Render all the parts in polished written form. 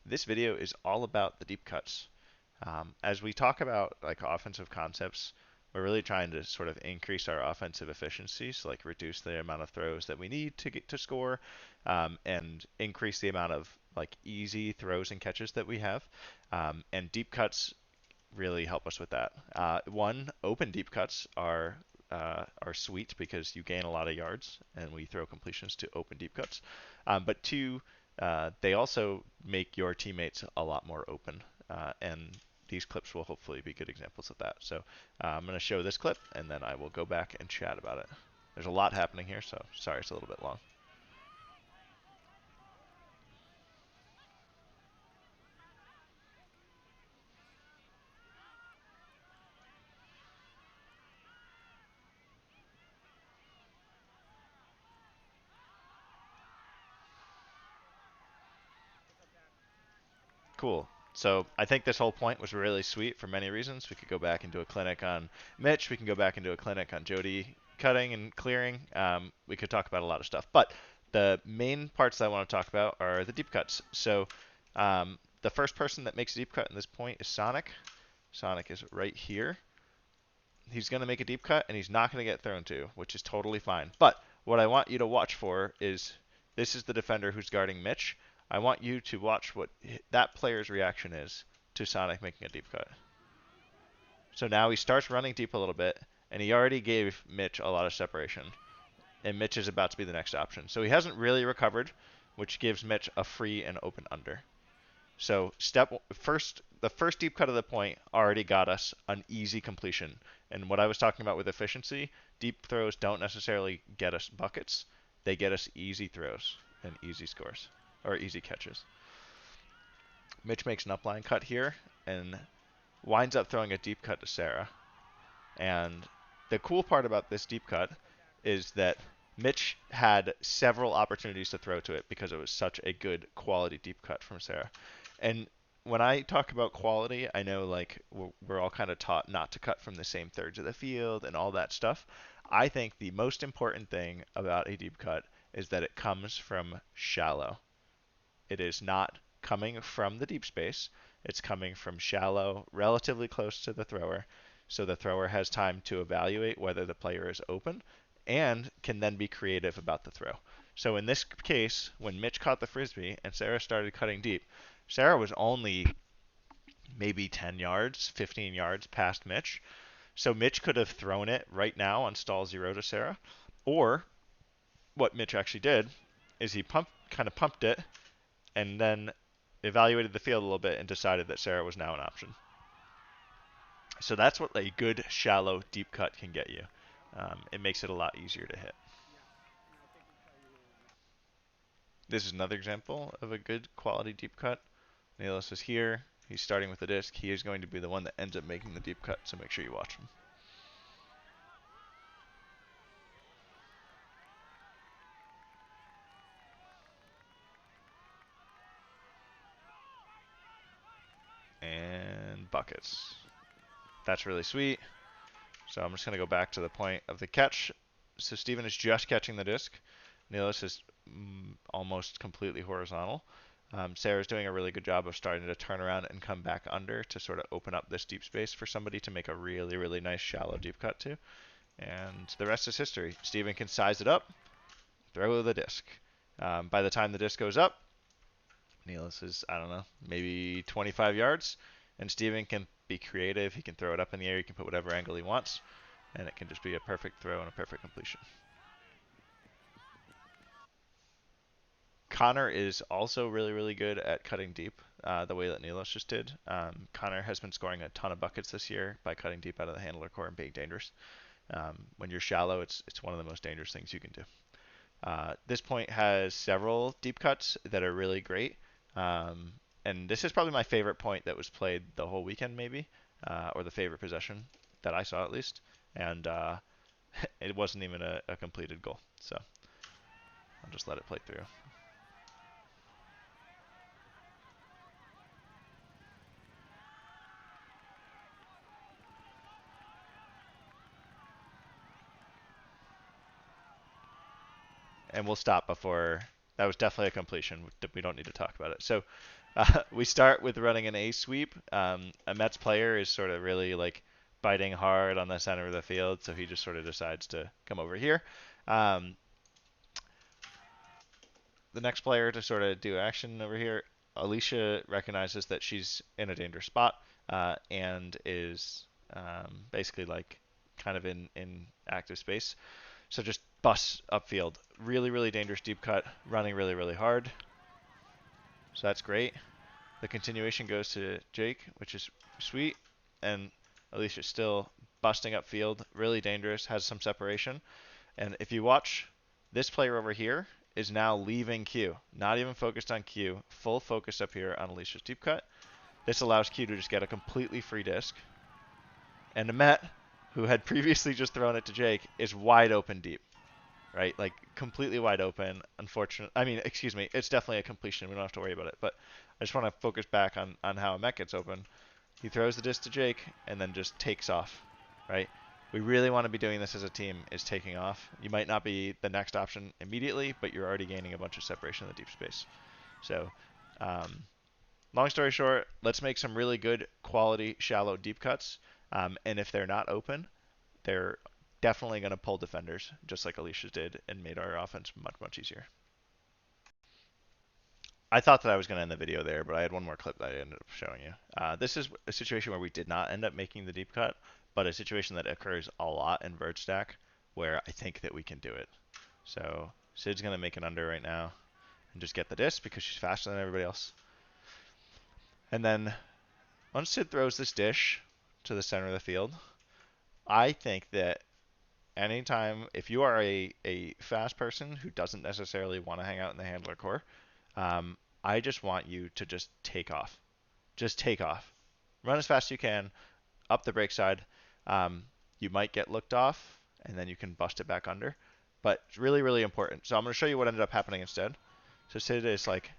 This video is all about the deep cuts. As we talk about like offensive concepts, we're really trying to sort of increase our offensive efficiency, so like reduce the amount of throws that we need to get to score, and increase the amount of like easy throws and catches that we have. And deep cuts really help us with that. One, open deep cuts are sweet because you gain a lot of yards, and we throw completions to open deep cuts. But two, they also make your teammates a lot more open, and these clips will hopefully be good examples of that. So I'm going to show this clip, and then I will go back and chat about it. There's a lot happening here, so sorry it's a little bit long. Cool. So I think this whole point was really sweet for many reasons. We could go back and do a clinic on Mitch. We can go back and do a clinic on Jody cutting and clearing. We could talk about a lot of stuff. But the main parts that I want to talk about are the deep cuts. So the first person that makes a deep cut in this point is Sonic. Sonic is right here. He's going to make a deep cut, and he's not going to get thrown to, which is totally fine. But what I want you to watch for is this is the defender who's guarding Mitch. I want you to watch what that player's reaction is to Sonic making a deep cut. So now he starts running deep a little bit, and he already gave Mitch a lot of separation. And Mitch is about to be the next option. So he hasn't really recovered, which gives Mitch a free and open under. So the first deep cut of the point already got us an easy completion. And what I was talking about with efficiency, deep throws don't necessarily get us buckets. They get us easy throws and easy scores, or easy catches. Mitch makes an upline cut here and winds up throwing a deep cut to Sarah. And the cool part about this deep cut is that Mitch had several opportunities to throw to it because it was such a good quality deep cut from Sarah. And when I talk about quality, I know like we're all kind of taught not to cut from the same thirds of the field and all that stuff. I think the most important thing about a deep cut is that it comes from shallow. It is not coming from the deep space. It's coming from shallow, relatively close to the thrower, so the thrower has time to evaluate whether the player is open and can then be creative about the throw. So in this case, when Mitch caught the frisbee and Sarah started cutting deep, Sarah was only maybe 10 yards, 15 yards past Mitch. So Mitch could have thrown it right now on stall 0 to Sarah. Or what Mitch actually did is he kind of pumped it and then evaluated the field a little bit and decided that Sarah was now an option. So that's what a good shallow deep cut can get you. It makes it a lot easier to hit. This is another example of a good quality deep cut. Nealis is here. He's starting with the disc. He is going to be the one that ends up making the deep cut, so make sure you watch him. And buckets. That's really sweet. So I'm just going to go back to the point of the catch. So Steven is just catching the disc. Nealis is almost completely horizontal. Sarah's doing a really good job of starting to turn around and come back under to sort of open up this deep space for somebody to make a really, really nice shallow deep cut to. And the rest is history. Steven can size it up, throw the disc. By the time the disc goes up, Nealis is, I don't know, maybe 25 yards. And Steven can be creative. He can throw it up in the air. He can put whatever angle he wants. And it can just be a perfect throw and a perfect completion. Connor is also really, really good at cutting deep, the way that Nealis just did. Connor has been scoring a ton of buckets this year by cutting deep out of the handler core and being dangerous. When you're shallow, it's one of the most dangerous things you can do. This point has several deep cuts that are really great. And this is probably my favorite point that was played the whole weekend, maybe, or the favorite possession that I saw at least. And it wasn't even a completed goal. So I'll just let it play through. And we'll stop before That was definitely a completion. We don't need to talk about it. So we start with running an A sweep. A Mets player is sort of really like biting hard on the center of the field, so he just sort of decides to come over here. Um, the next player to sort of do action over here, Alicia recognizes that she's in a dangerous spot and is basically like kind of in active space. So just busts upfield. Really, really dangerous deep cut, running really, really hard. So that's great. The continuation goes to Jake, which is sweet. And Alicia's still busting upfield, really dangerous, has some separation. And if you watch, this player over here is now leaving Q. Not even focused on Q. Full focus up here on Alicia's deep cut. This allows Q to just get a completely free disc. And Amet, who had previously just thrown it to Jake, is wide open deep. Right? Like completely wide open. Excuse me, it's definitely a completion. We don't have to worry about it. But I just want to focus back on how Amet gets open. He throws the disc to Jake and then just takes off. Right? We really want to be doing this as a team, is taking off. You might not be the next option immediately, but you're already gaining a bunch of separation in the deep space. So, long story short, let's make some really good quality shallow deep cuts. And if they're not open, they're definitely going to pull defenders, just like Alicia did, and made our offense much, much easier. I thought that I was going to end the video there, but I had one more clip that I ended up showing you. This is a situation where we did not end up making the deep cut, but a situation that occurs a lot in Vert Stack where I think that we can do it. So Sid's going to make an under right now and just get the disc because she's faster than everybody else. And then once Sid throws this dish to the center of the field, I think that anytime, if you are a fast person who doesn't necessarily want to hang out in the handler core, I just want you to just take off. Just take off. Run as fast as you can up the brake side. You might get looked off, and then you can bust it back under. But it's really, really important. So I'm going to show you what ended up happening instead. So Sid is like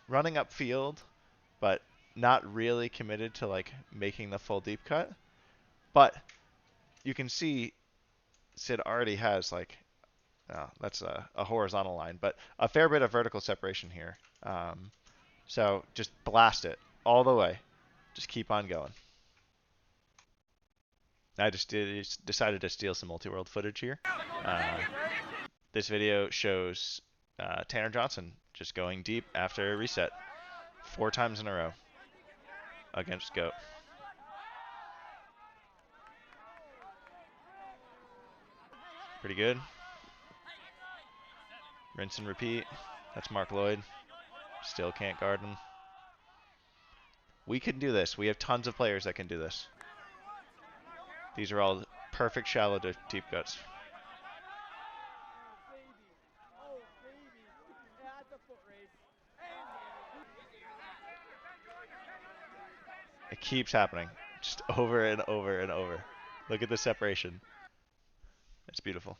running up field, but not really committed to like making the full deep cut. But you can see Sid already has like, that's a horizontal line, but a fair bit of vertical separation here. So just blast it all the way. Just keep on going. I just decided to steal some multi-world footage here. This video shows Tanner Johnson just going deep after a reset 4 times in a row against GOAT. Pretty good. Rinse and repeat. That's Mark Lloyd. Still can't guard him. We can do this. We have tons of players that can do this. These are all perfect shallow to deep cuts. It keeps happening. Just over and over and over. Look at the separation. It's beautiful.